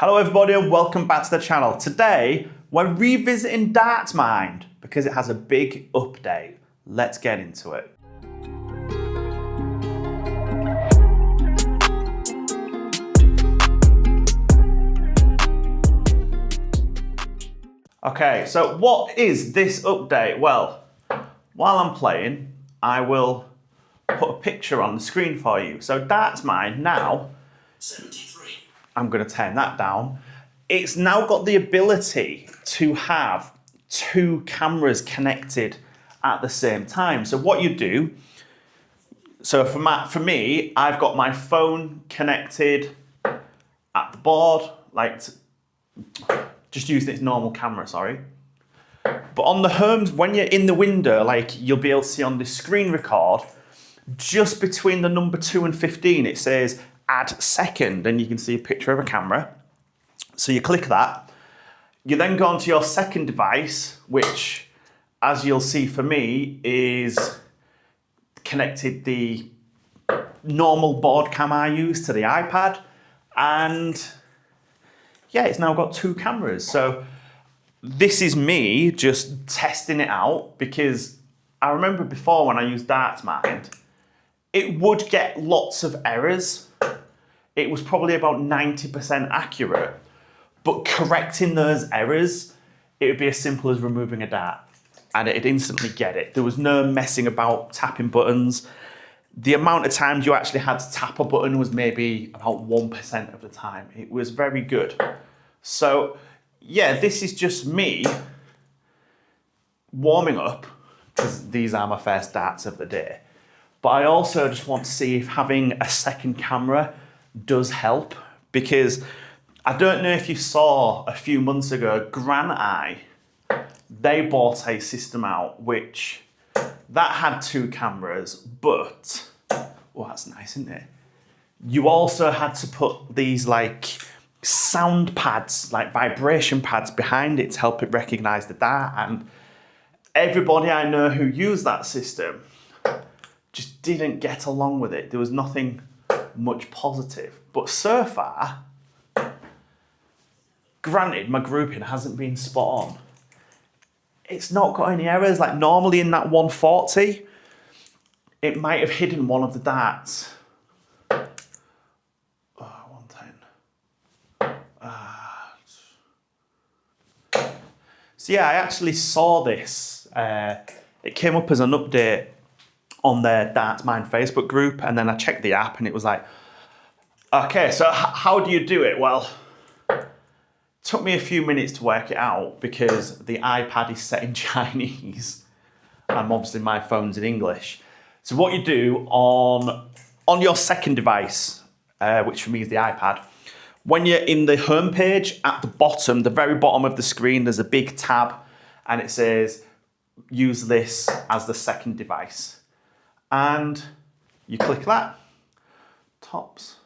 Hello everybody and welcome back to the channel. Today we're revisiting Dartsmind because it has a big update. Let's get into it. Okay, so what is this update? Well, while I'm playing, I will put a picture on the screen for you. So Dartsmind now, 73. I'm going to turn that down. It's now got the ability to have two cameras connected at the same time. So what you do, so for me, I've got my phone connected at the board, like just using its normal camera, sorry. But on the homes, when you're in the window, like you'll be able to see on the screen record, just between the number 2 and 15, it says add second, and you can see a picture of a camera. So you click that. You then go onto your second device, which, as you'll see for me, is connected the normal board cam I use to the iPad. And yeah, it's now got two cameras. So this is me just testing it out, because I remember before when I used Dartsmind, it would get lots of errors. It was probably about 90% accurate, but correcting those errors, it would be as simple as removing a dart and it'd instantly get it. There was no messing about tapping buttons. The amount of times you actually had to tap a button was maybe about 1% of the time. It was very good. So yeah, this is just me warming up, because these are my first darts of the day. But I also just want to see if having a second camera does help, because I don't know if you saw a few months ago, Granite, they bought a system out which that had two cameras, but, oh, that's nice, isn't it? You also had to put these like sound pads, like vibration pads behind it to help it recognize the dart. And everybody I know who used that system just didn't get along with it. There was nothing much positive. But so far, granted, my grouping hasn't been spot on. It's not got any errors. Like normally in that 140, it might have hidden one of the darts. Oh, 110. So yeah, I actually saw this. It came up as an update on their Dartsmind Facebook group, and then I checked the app and it was like, okay, so how do you do it? Well, it took me a few minutes to work it out because the iPad is set in Chinese and obviously my phone's in English. So what you do on your second device, which for me is the iPad, when you're in the home page, at the bottom, the very bottom of the screen, there's a big tab and it says, use this as the second device. And you click that, tops.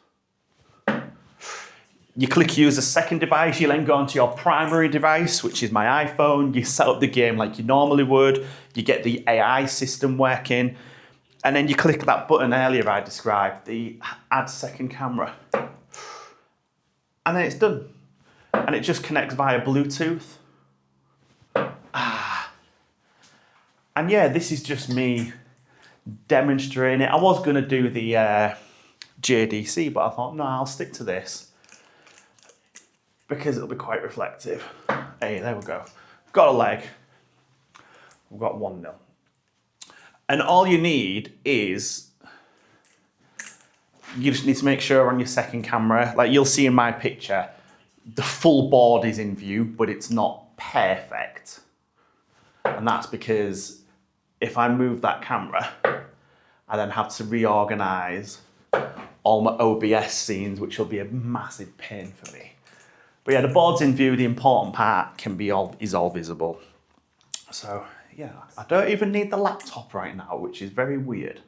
You click use a second device, you then go onto your primary device, which is my iPhone. You set up the game like you normally would. You get the AI system working. And then you click that button earlier I described, the add second camera. And then it's done. And it just connects via Bluetooth. And yeah, this is just me demonstrating it. I was going to do the JDC, but I thought, no, I'll stick to this because it'll be quite reflective. Hey, there we go. Got a leg. We've got 1-0. And all you need is, you just need to make sure on your second camera, like you'll see in my picture, the full board is in view, but it's not perfect. And that's because if I move that camera, I then have to reorganize all my OBS scenes, which will be a massive pain for me. But yeah, the board's in view, the important part is all visible. So yeah, I don't even need the laptop right now, which is very weird.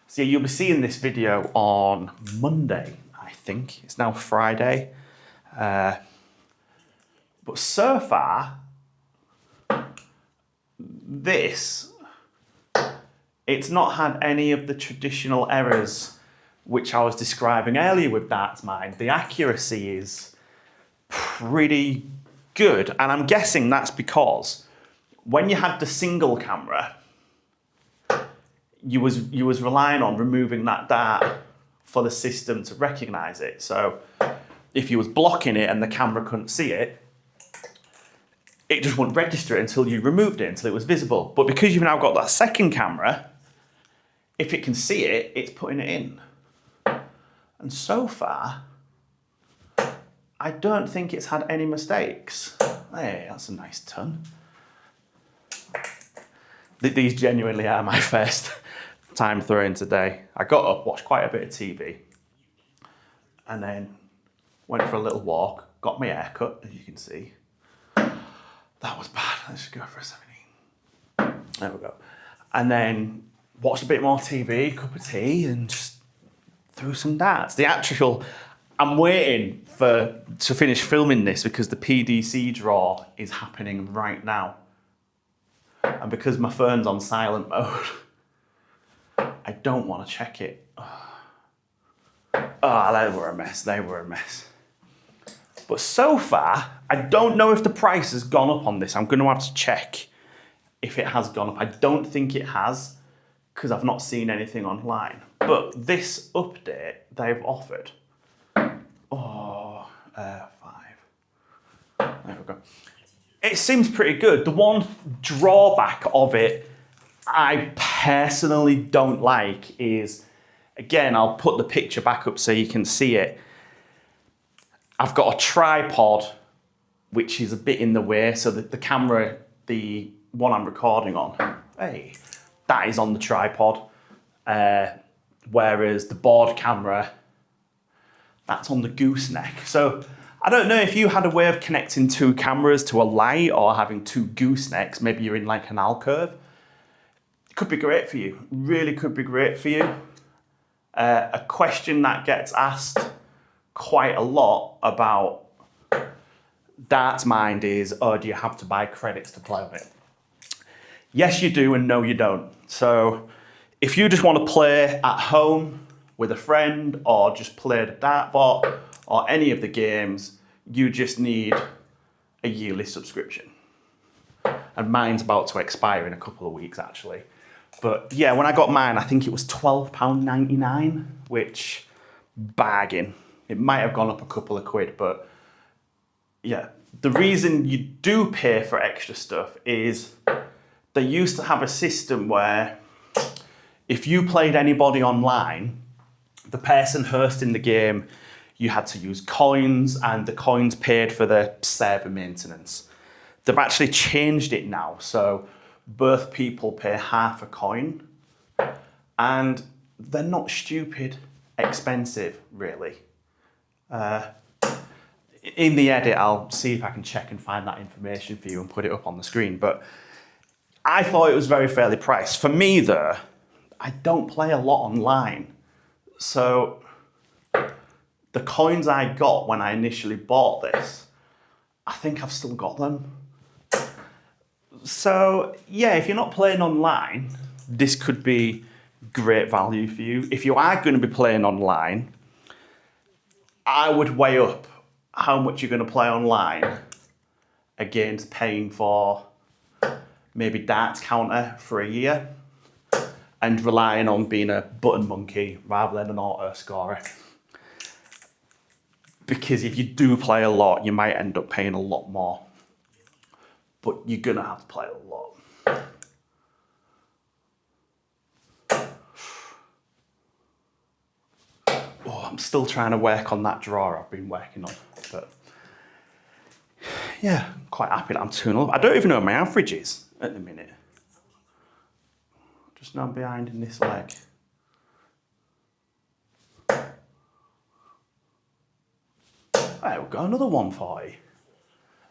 So yeah, you'll be seeing this video on Monday, I think. It's now Friday. But so far, this It's not had any of the traditional errors which I was describing earlier with Dartsmind. The accuracy is pretty good, and I'm guessing that's because when you had the single camera, you was relying on removing that dart for the system to recognise it. So if you was blocking it and the camera couldn't see it, it just wouldn't register it until you removed it, until it was visible. But because you've now got that second camera, if it can see it, it's putting it in. And so far, I don't think it's had any mistakes. Hey, that's a nice ton. These genuinely are my first time throwing today. I got up, watched quite a bit of TV, and then went for a little walk, got my hair cut, as you can see. That was bad. Let's just go for a 17. There we go. And then watched a bit more TV, cup of tea, and just threw some darts. I'm waiting to finish filming this because the PDC draw is happening right now. And because my phone's on silent mode, I don't want to check it. Oh, they were a mess. But so far, I don't know if the price has gone up on this. I'm going to have to check if it has gone up. I don't think it has because I've not seen anything online. But this update they've offered, 5. There we go. It seems pretty good. The one drawback of it I personally don't like is, again, I'll put the picture back up so you can see it. I've got a tripod, which is a bit in the way, so that the camera, the one I'm recording on, that is on the tripod, whereas the board camera, that's on the gooseneck. So I don't know if you had a way of connecting two cameras to a light or having two goosenecks, maybe you're in like an alcove. It could be great for you, really could be great for you. A question that gets asked quite a lot about Dartsmind is, do you have to buy credits to play on it? Yes, you do, and no, you don't. So if you just want to play at home with a friend or just play the dartboard or any of the games, you just need a yearly subscription. And mine's about to expire in a couple of weeks, actually. But yeah, when I got mine, I think it was £12.99, which, bargain. It might have gone up a couple of quid, but yeah. The reason you do pay for extra stuff is they used to have a system where if you played anybody online, the person hosting the game, you had to use coins, and the coins paid for the server maintenance. They've actually changed it now, so both people pay half a coin, and they're not stupid expensive, really. In the edit, I'll see if I can check and find that information for you and put it up on the screen, but I thought it was very fairly priced. For me, though, I don't play a lot online, so the coins I got when I initially bought this, I think I've still got them. So yeah, if you're not playing online, this could be great value for you. If you are going to be playing online, I would weigh up how much you're going to play online against paying for maybe darts counter for a year and relying on being a button monkey rather than an auto scorer. Because if you do play a lot, you might end up paying a lot more. But you're going to have to play a lot. Oh, I'm still trying to work on that drawer I've been working on. But yeah, quite happy that I'm 2-0. I don't even know what my average is at the minute. Just know I'm behind in this leg. There we go, another 140.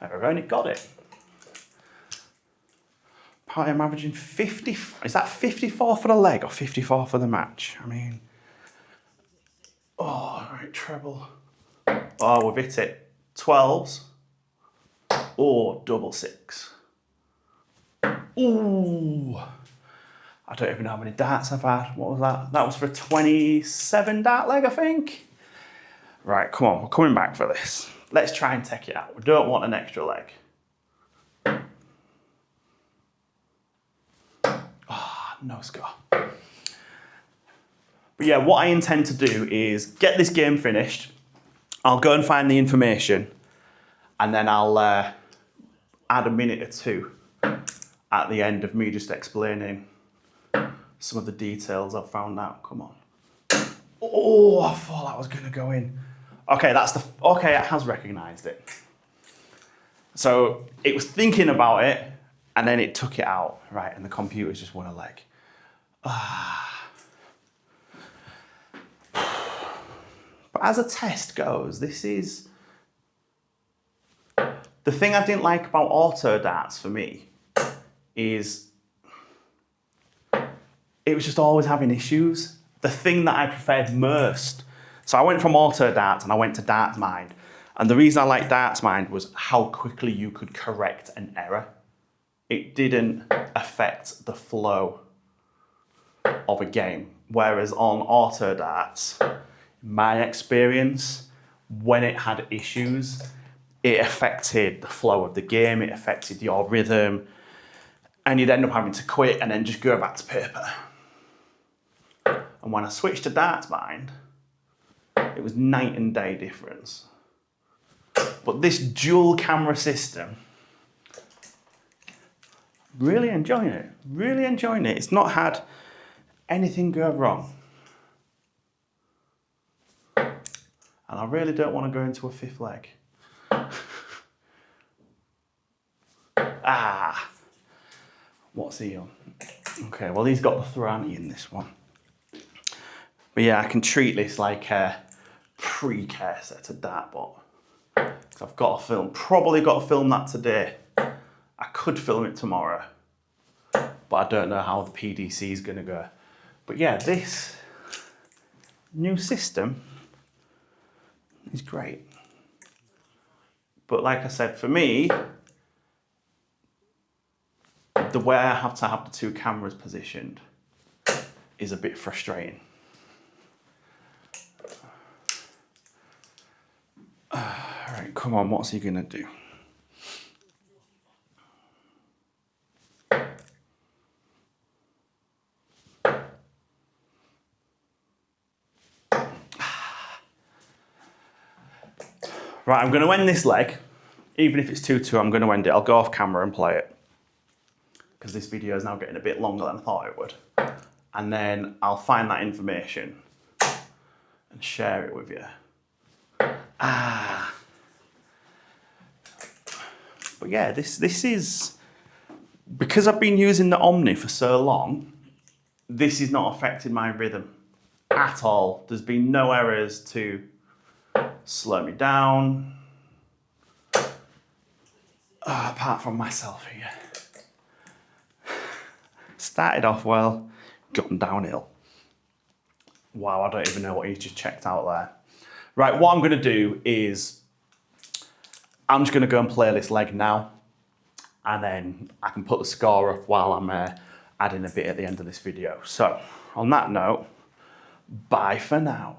There we go, and it got it. Apparently I'm averaging 50, is that 54 for the leg or 54 for the match? I mean, oh, right, treble. Oh, we've hit it. 12s or double 6. Ooh, I don't even know how many darts I've had. What was that? That was for a 27 dart leg, I think. Right, come on, we're coming back for this. Let's try and take it out. We don't want an extra leg. Ah, no score. But yeah, what I intend to do is get this game finished. I'll go and find the information, and then I'll add a minute or two at the end of me just explaining some of the details I've found out. Come on. Oh, I thought that was going to go in. Okay, okay, it has recognised it. So it was thinking about it, and then it took it out, right? And the computer's just won a leg. But as a test goes, this is... The thing I didn't like about auto darts for me is it was just always having issues. The thing that I preferred most. So I went from auto darts and I went to Dartsmind. And the reason I liked Dartsmind was how quickly you could correct an error. It didn't affect the flow of a game. Whereas on auto darts, my experience, when it had issues, it affected the flow of the game, it affected your rhythm, and you'd end up having to quit and then just go back to paper. And when I switched to Dartsmind, it was night and day difference. But this dual camera system, really enjoying it, really enjoying it. It's not had anything go wrong. And I really don't want to go into a fifth leg. What's he on? Okay, well he's got the Thorani in this one. But yeah, I can treat this like a precursor to Dartbot. Because I've got to film, probably got to film that today. I could film it tomorrow, but I don't know how the PDC is going to go. But yeah, this new system is great. But like I said, for me, the way I have to have the two cameras positioned is a bit frustrating. Alright, come on, what's he gonna do? Right, I'm going to end this leg. Even if it's 2-2, I'm going to end it. I'll go off camera and play it. Because this video is now getting a bit longer than I thought it would. And then I'll find that information and share it with you. But yeah, this is... Because I've been using the Omni for so long, this has not affected my rhythm at all. There's been no errors to slow me down. Apart from myself here. Started off well, gotten downhill. Wow, I don't even know what he's just checked out there. Right, what I'm going to do is I'm just going to go and play this leg now, and then I can put the score up while I'm adding a bit at the end of this video. So, on that note, bye for now.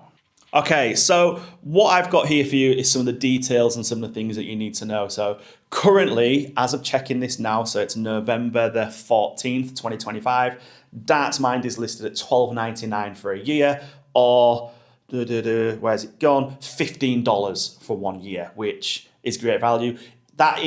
Okay, so what I've got here for you is some of the details and some of the things that you need to know. So currently, as of checking this now, so it's November the 14th, 2025, Dartsmind is listed at $12.99 for a year, or, where's it gone? $15 for 1 year, which is great value. That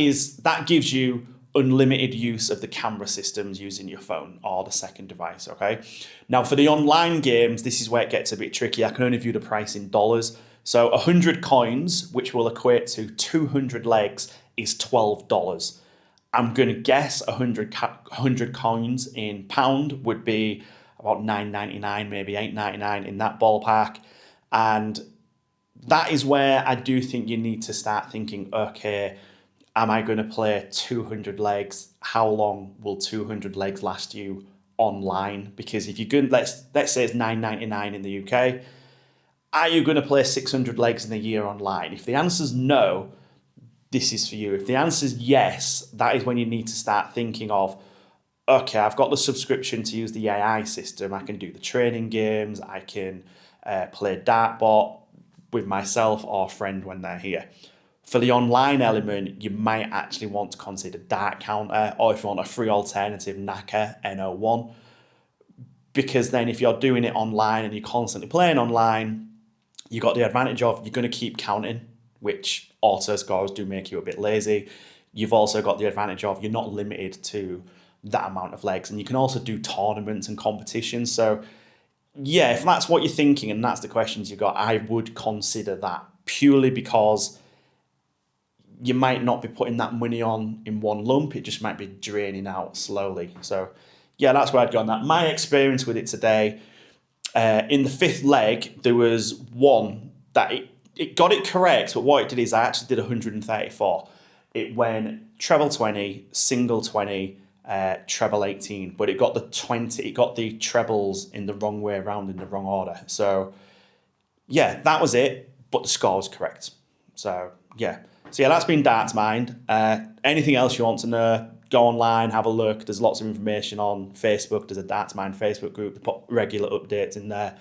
gives you unlimited use of the camera systems using your phone or the second device, okay? Now, for the online games, this is where it gets a bit tricky. I can only view the price in dollars. So 100 coins, which will equate to 200 legs, is $12. I'm going to guess 100 coins in pound would be about $9.99, maybe $8.99 in that ballpark. And that is where I do think you need to start thinking, okay, am I going to play 200 legs? How long will 200 legs last you online? Because if you're going, let's say it's $9.99 in the UK, are you going to play 600 legs in a year online? If the answer's no, this is for you. If the answer's yes, that is when you need to start thinking of, okay, I've got the subscription to use the AI system. I can do the training games. I can play dartbot with myself or a friend when they're here. For the online element, you might actually want to consider Dart Counter, or if you want a free alternative, Naka NO1. Because then if you're doing it online and you're constantly playing online, you got the advantage of you're going to keep counting, which auto scores do make you a bit lazy. You've also got the advantage of you're not limited to that amount of legs, and you can also do tournaments and competitions. So yeah, if that's what you're thinking and that's the questions you've got, I would consider that, purely because you might not be putting that money on in one lump. It just might be draining out slowly. So yeah, that's where I'd go on that. My experience with it today, in the fifth leg, there was one that it got it correct, but what it did is I actually did 134. It went treble 20, single 20, treble 18, but it got the 20, it got the trebles in the wrong way around, in the wrong order. So yeah, that was it, but the score was correct. So yeah. So yeah, that's been Dartsmind. Anything else you want to know, go online, have a look. There's lots of information on Facebook. There's a Dartsmind Facebook group. They put regular updates in there.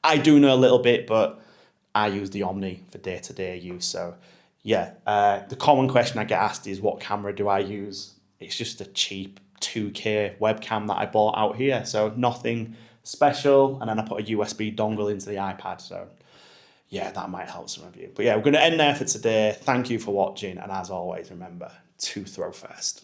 I do know a little bit, but I use the Omni for day-to-day use. So yeah, the common question I get asked is, what camera do I use? It's just a cheap 2K webcam that I bought out here. So nothing special. And then I put a USB dongle into the iPad. So yeah, that might help some of you. But yeah, we're going to end there for today. Thank you for watching. And as always, remember to throw first.